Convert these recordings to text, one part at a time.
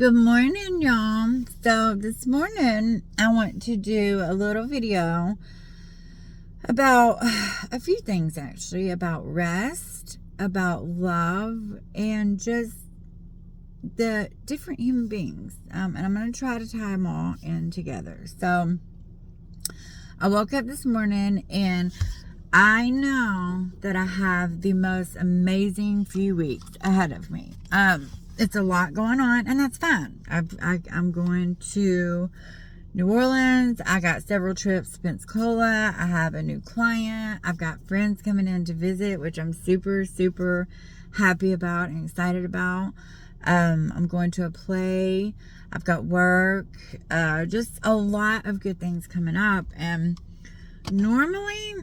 Good morning, y'all. So this morning I want to do a little video about a few things, actually, about rest, about love, and just the different human beings. And I'm going to try to tie them all in together. So I woke up this morning and I know that I have the most amazing few weeks ahead of me. It's a lot going on, and that's fine. I'm going to New Orleans. I got several trips to Pensacola. I have a new client. I've got friends coming in to visit, which I'm super, super happy about and excited about. I'm going to a play. I've got work. Just a lot of good things coming up. And normally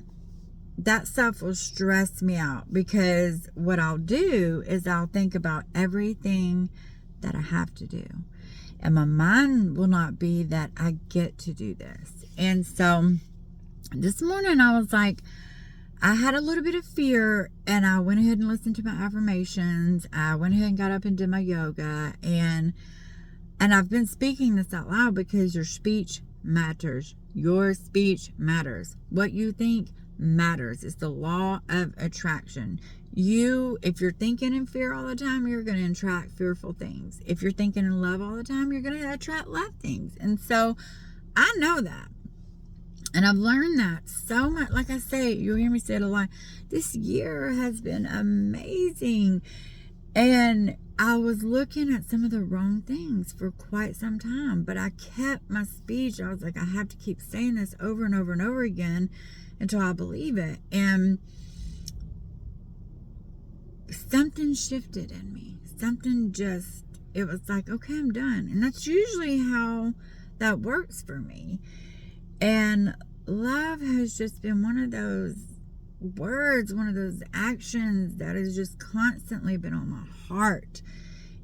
that stuff will stress me out, because what I'll do is I'll think about everything that I have to do, and my mind will not be that I get to do this. And so this morning I was like, I had a little bit of fear, and I went ahead and listened to my affirmations. I went ahead and got up and did my yoga, and I've been speaking this out loud because your speech matters. Your speech matters. What you think matters. It's the law of attraction. If you're thinking in fear all the time, you're going to attract fearful things. If you're thinking in love all the time, you're going to attract love things. And so I know that. And I've learned that so much. Like I say, you'll hear me say it a lot. This year has been amazing. And I was looking at some of the wrong things for quite some time, but I kept my speech. I was like, I have to keep saying this over and over and over again until I believe it. And something shifted in me. It was like, okay, I'm done. And that's usually how that works for me. And love has just been one of those words, one of those actions that has just constantly been on my heart.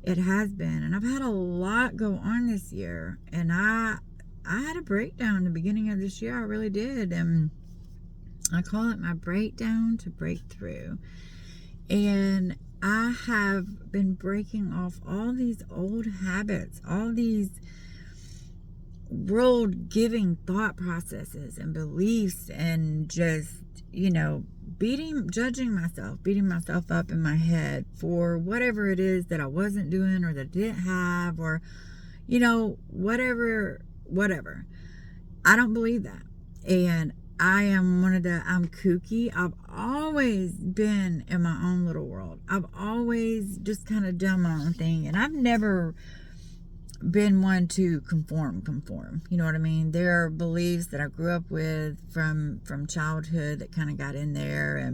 It has been. And I've had a lot go on this year. And I had a breakdown in the beginning of this year. I really did. And I call it my breakdown to breakthrough. And I have been breaking off all these old habits, all these world-giving thought processes and beliefs, and just, beating myself up in my head for whatever it is that I wasn't doing or that I didn't have, or, whatever. I don't believe that. And I'm kooky. I've always been in my own little world. I've always just kind of done my own thing. And I've never been one to conform. You know what I mean? There are beliefs that I grew up with from childhood that kind of got in there.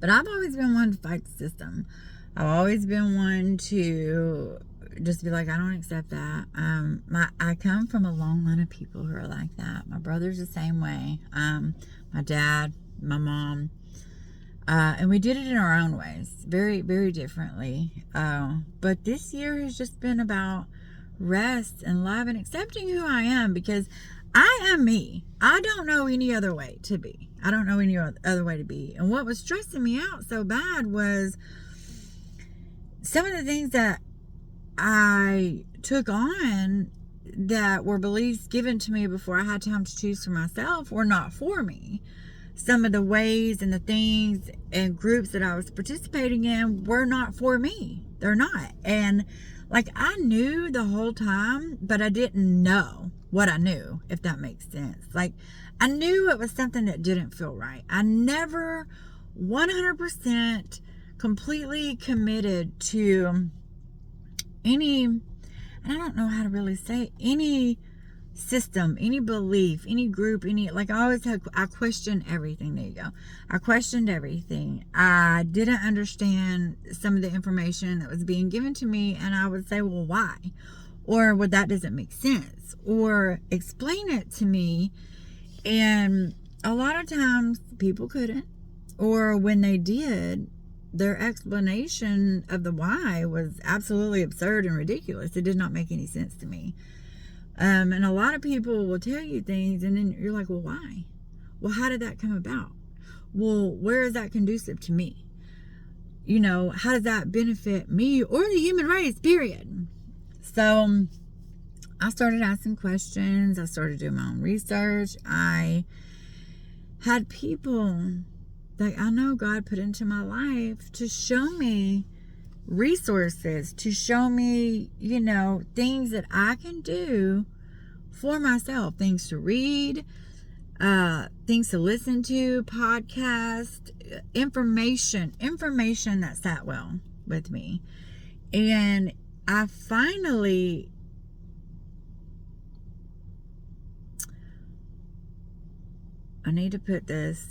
But I've always been one to fight the system. I've always been one to just be like, I don't accept that. I come from a long line of people who are like that. My brother's the same way. My dad, my mom, and we did it in our own ways, very, very differently. But this year has just been about rest and love and accepting who I am, because I am me. I don't know any other way to be. And what was stressing me out so bad was some of the things that I took on that were beliefs given to me before I had time to choose for myself were not for me. Some of the ways and the things and groups that I was participating in were not for me. They're not. And I knew the whole time, but I didn't know what I knew, if that makes sense. I knew it was something that didn't feel right. I never 100% completely committed to any, and I don't know how to really say, any system, any belief, any group, I questioned everything. There you go. I questioned everything. I didn't understand some of the information that was being given to me, and I would say, well, why? Or, well, that doesn't make sense. Or explain it to me. And a lot of times people couldn't. Or when they did, their explanation of the why was absolutely absurd and ridiculous. It did not make any sense to me. And a lot of people will tell you things, and then you're like, well, why? Well, how did that come about? Well, where is that conducive to me? How does that benefit me or the human race, period? So I started asking questions. I started doing my own research. I had people that I know God put into my life to show me resources, to show me, things that I can do for myself, things to read, things to listen to, podcast, information that sat well with me. And I need to put this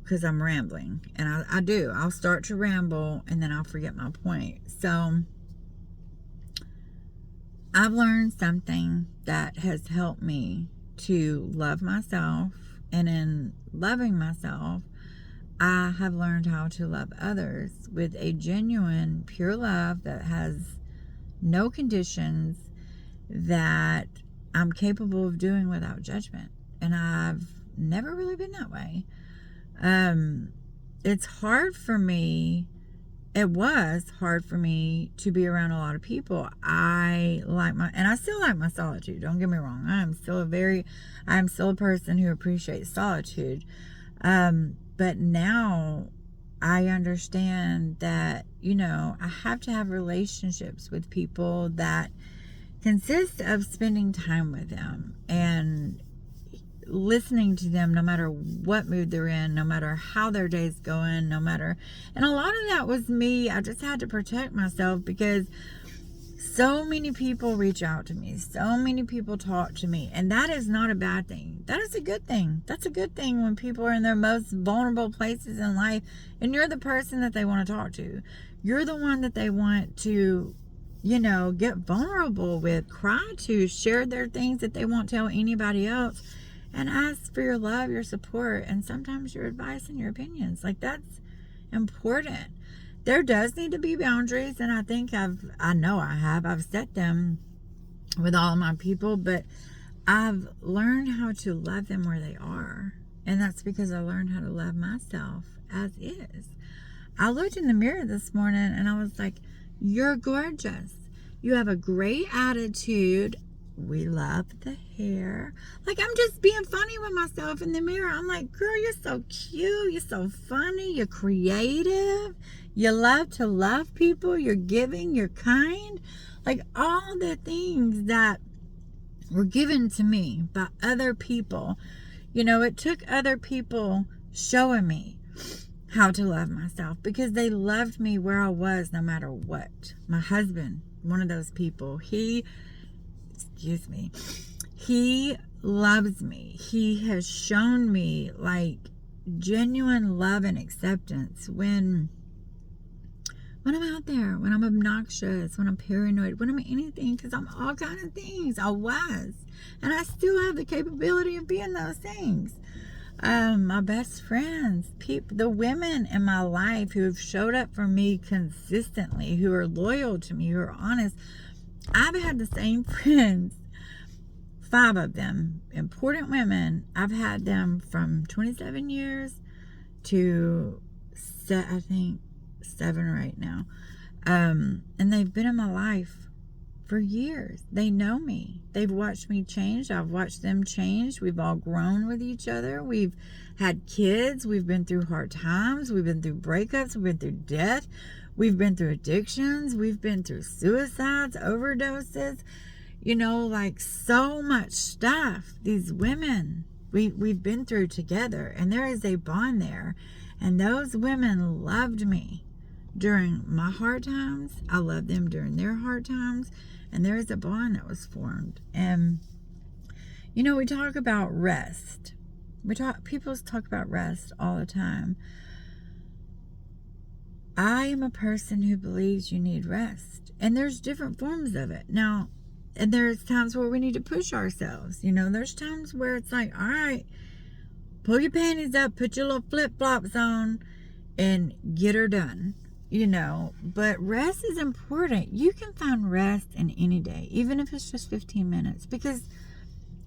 because I'm rambling, and I'll start to ramble and then I'll forget my point. So I've learned something that has helped me to love myself, and in loving myself, I have learned how to love others with a genuine, pure love that has no conditions, that I'm capable of doing without judgment. And I've never really been that way. It's hard for me. It was hard for me to be around a lot of people. I still like my solitude. Don't get me wrong. I am still a person who appreciates solitude. But now I understand that, I have to have relationships with people that consist of spending time with them and listening to them no matter what mood they're in, no matter how their day's going, and a lot of that was me. I just had to protect myself because so many people reach out to me, so many people talk to me, and that is not a bad thing. That is a good thing. That's a good thing when people are in their most vulnerable places in life and you're the person that they want to talk to. You're the one that they want to get vulnerable with, cry to, share their things that they won't tell anybody else, and ask for your love, your support, and sometimes your advice and your opinions. That's important. There does need to be boundaries, and I think I've set them with all of my people, but I've learned how to love them where they are. And that's because I learned how to love myself as is. I looked in the mirror this morning and I was like, you're gorgeous. You have a great attitude. We love the hair. I'm just being funny with myself in the mirror. I'm like, girl, you're so cute. You're so funny. You're creative. You love to love people. You're giving. You're kind. All the things that were given to me by other people. It took other people showing me how to love myself because they loved me where I was no matter what. My husband, one of those people, he loves me. He has shown me genuine love and acceptance when I'm out there, when I'm obnoxious, when I'm paranoid, when I'm anything, because I'm all kinds of things. I was, and I still have the capability of being those things. My best friends, the women in my life who have showed up for me consistently, who are loyal to me, who are honest. I've had the same friends, 5 of them, important women. I've had them from 27 years to, I think, 7 right now. And they've been in my life for years. They know me. They've watched me change. I've watched them change. We've all grown with each other. We've had kids. We've been through hard times. We've been through breakups. We've been through death. We've been through addictions. We've been through suicides, overdoses, so much stuff. These women, we've been through together, and there is a bond there. And those women loved me during my hard times. I loved them during their hard times. And there is a bond that was formed. And, we talk about rest. People talk about rest all the time. I am a person who believes you need rest. And there's different forms of it. Now, and there's times where we need to push ourselves. There's times where it's like, all right, pull your panties up, put your little flip-flops on, and get her done. But rest is important. You can find rest in any day, even if it's just 15 minutes, because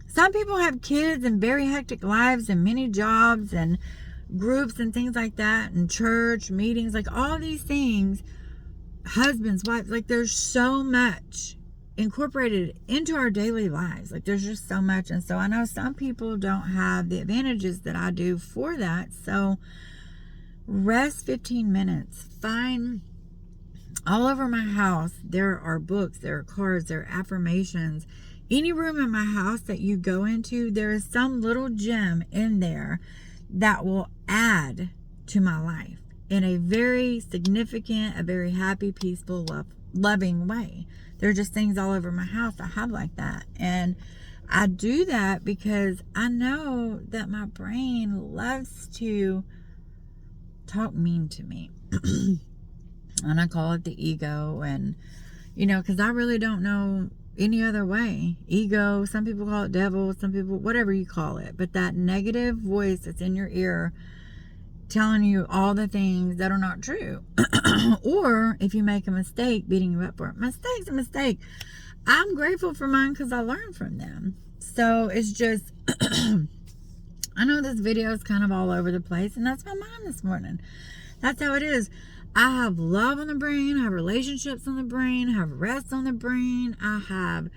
some people have kids and very hectic lives and many jobs and groups and things like that, and church meetings, all these things. husbands, wives. Like, there's so much incorporated into our daily lives. Like, there's just so much. And so I know some people don't have the advantages that I do for that. So rest 15 minutes. Find all over my house, there are books, there are cards, there are affirmations. Any room in my house that you go into, there is some little gem in there that will add to my life in a very significant, a very happy, peaceful, loving way. There are just things all over my house I have like that. And I do that because I know that my brain loves to talk mean to me. And I call it the ego. And, you know, because I really don't know any other way. Ego, some people call it devil, some people, whatever you call it. But that negative voice that's in your ear telling you all the things that are not true. Or if you make a mistake, beating you up for it. Mistake's a mistake. I'm grateful for mine because I learned from them. So it's just, I know this video is kind of all over the place, and that's my mind this morning. That's how it is. I have love on the brain, I have relationships on the brain, I have rest on the brain, I have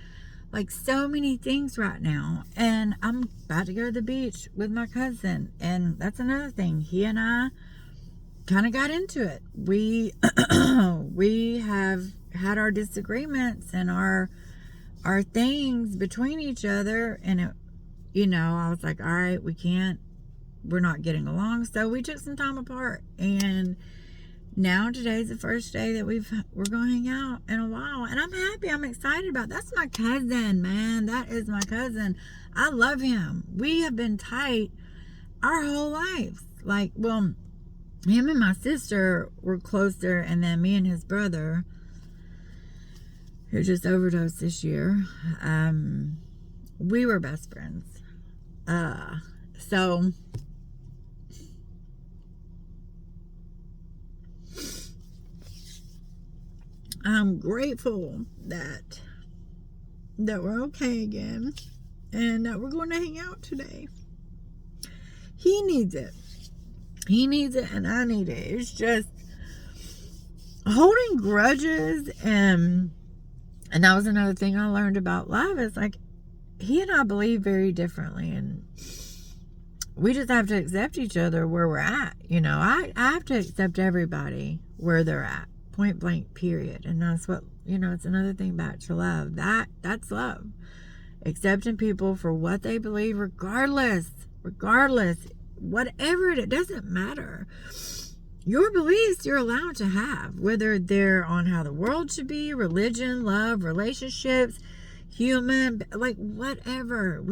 like so many things right now. And I'm about to go to the beach with my cousin, and that's another thing. He and I kind of got into it. We we have had our disagreements and our things between each other, and it, you know, I was like, all right, we're not getting along, so we took some time apart. And now today's the first day that we're going to hang out in a while, and I'm happy. I'm excited about it. That's my cousin, man. That is my cousin. I love him. We have been tight our whole lives. Like, well, him and my sister were closer, and then me and his brother, who just overdosed this year, we were best friends. So I'm grateful that we're okay again, and that we're going to hang out today. He needs it. He needs it, and I need it. It's just holding grudges, and that was another thing I learned about love. Is like, he and I believe very differently, and we just have to accept each other where we're at. You know, I have to accept everybody where they're at. Point blank, period. And that's what, you know, it's another thing back to love. That's love. Accepting people for what they believe, regardless, whatever it doesn't matter. Your beliefs you're allowed to have, whether they're on how the world should be, religion, love, relationships, human, like whatever.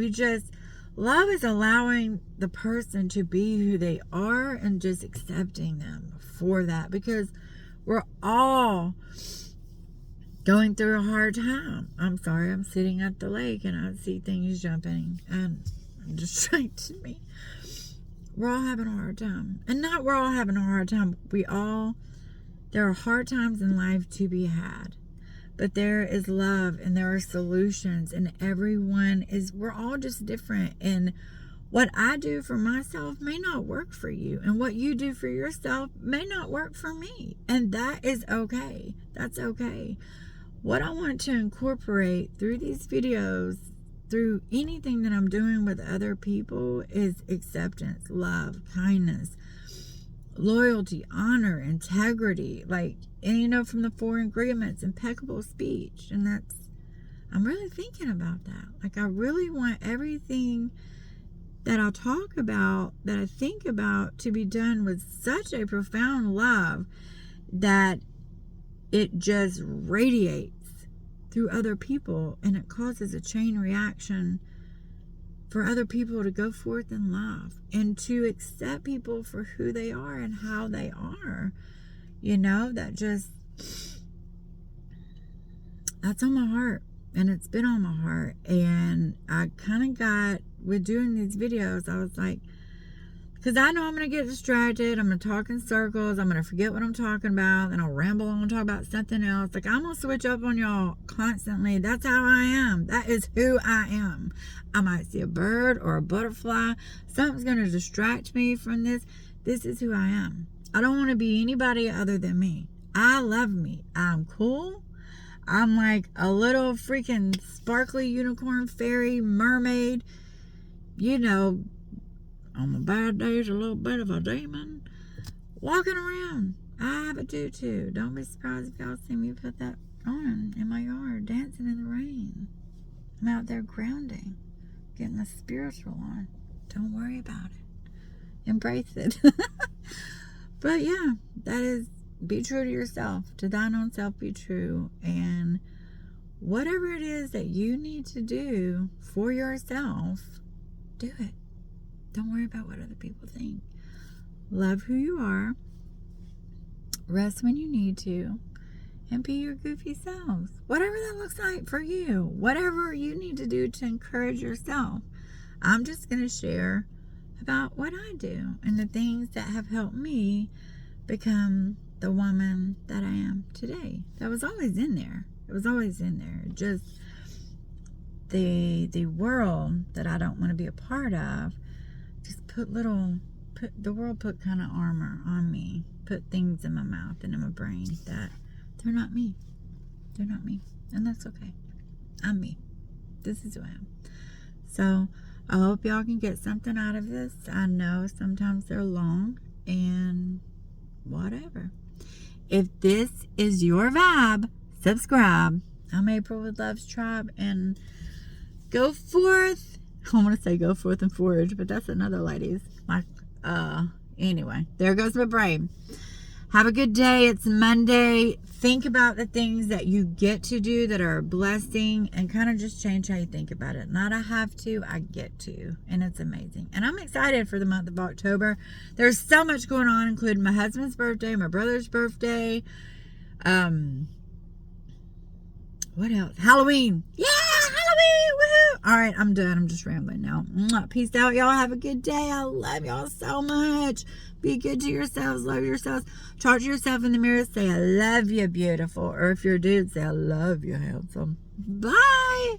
Love is allowing the person to be who they are and just accepting them for that, because we're all going through a hard time. I'm sorry, I'm sitting at the lake and I see things jumping and distracting me. We're all having a hard time. And not we're all having a hard time. There are hard times in life to be had. But there is love, and there are solutions, and we're all just different. And what I do for myself may not work for you, and what you do for yourself may not work for me. And that is okay. That's okay. What I want to incorporate through these videos, through anything that I'm doing with other people, is acceptance, love, kindness, loyalty, honor, integrity, and you know, from the 4 agreements, impeccable speech. And I'm really thinking about that. Like, I really want everything that I talk about, that I think about, to be done with such a profound love that it just radiates through other people, and it causes a chain reaction for other people to go forth in love and to accept people for who they are and how they are. You know, that's on my heart, and it's been on my heart. And I kind of got, with doing these videos, I was like, because I know I'm going to get distracted. I'm going to talk in circles. I'm going to forget what I'm talking about. Then I'll ramble on and talk about something else. Like, I'm going to switch up on y'all constantly. That's how I am. That is who I am. I might see a bird or a butterfly. Something's going to distract me from this. This is who I am. I don't want to be anybody other than me. I love me. I'm cool. I'm like a little freaking sparkly unicorn, fairy, mermaid. You know, on my bad days, a little bit of a demon. Walking around. I have a tutu. Don't be surprised if y'all see me put that on in my yard, dancing in the rain. I'm out there grounding, getting the spiritual on. Don't worry about it. Embrace it. But yeah, that is, be true to yourself. To thine own self be true. And whatever it is that you need to do for yourself, do it. Don't worry about what other people think. Love who you are. Rest when you need to. And be your goofy selves. Whatever that looks like for you. Whatever you need to do to encourage yourself. I'm just going to share about what I do and the things that have helped me become the woman that I am today. That was always in there. It was always in there. Just the world that I don't want to be a part of just the world put kind of armor on me. Put things in my mouth and in my brain that they're not me. They're not me. And that's okay. I'm me. This is who I am. So I hope y'all can get something out of this. I know sometimes they're long and whatever. If this is your vibe, subscribe. I'm April with Love's Tribe, and go forth. I want to say go forth and forage, but that's another lady's. Anyway, there goes my brain. Have a good day. It's Monday. Think about the things that you get to do that are a blessing, and kind of just change how you think about it. Not I have to, I get to. And it's amazing. And I'm excited for the month of October. There's so much going on, including my husband's birthday, my brother's birthday. What else? Halloween. Yeah, Halloween. Woohoo. All right, I'm done. I'm just rambling now. Peace out, y'all. Have a good day. I love y'all so much. Be good to yourselves. Love yourselves. Talk to yourself in the mirror. Say, I love you, beautiful. Or if you're a dude, say, I love you, handsome. Bye.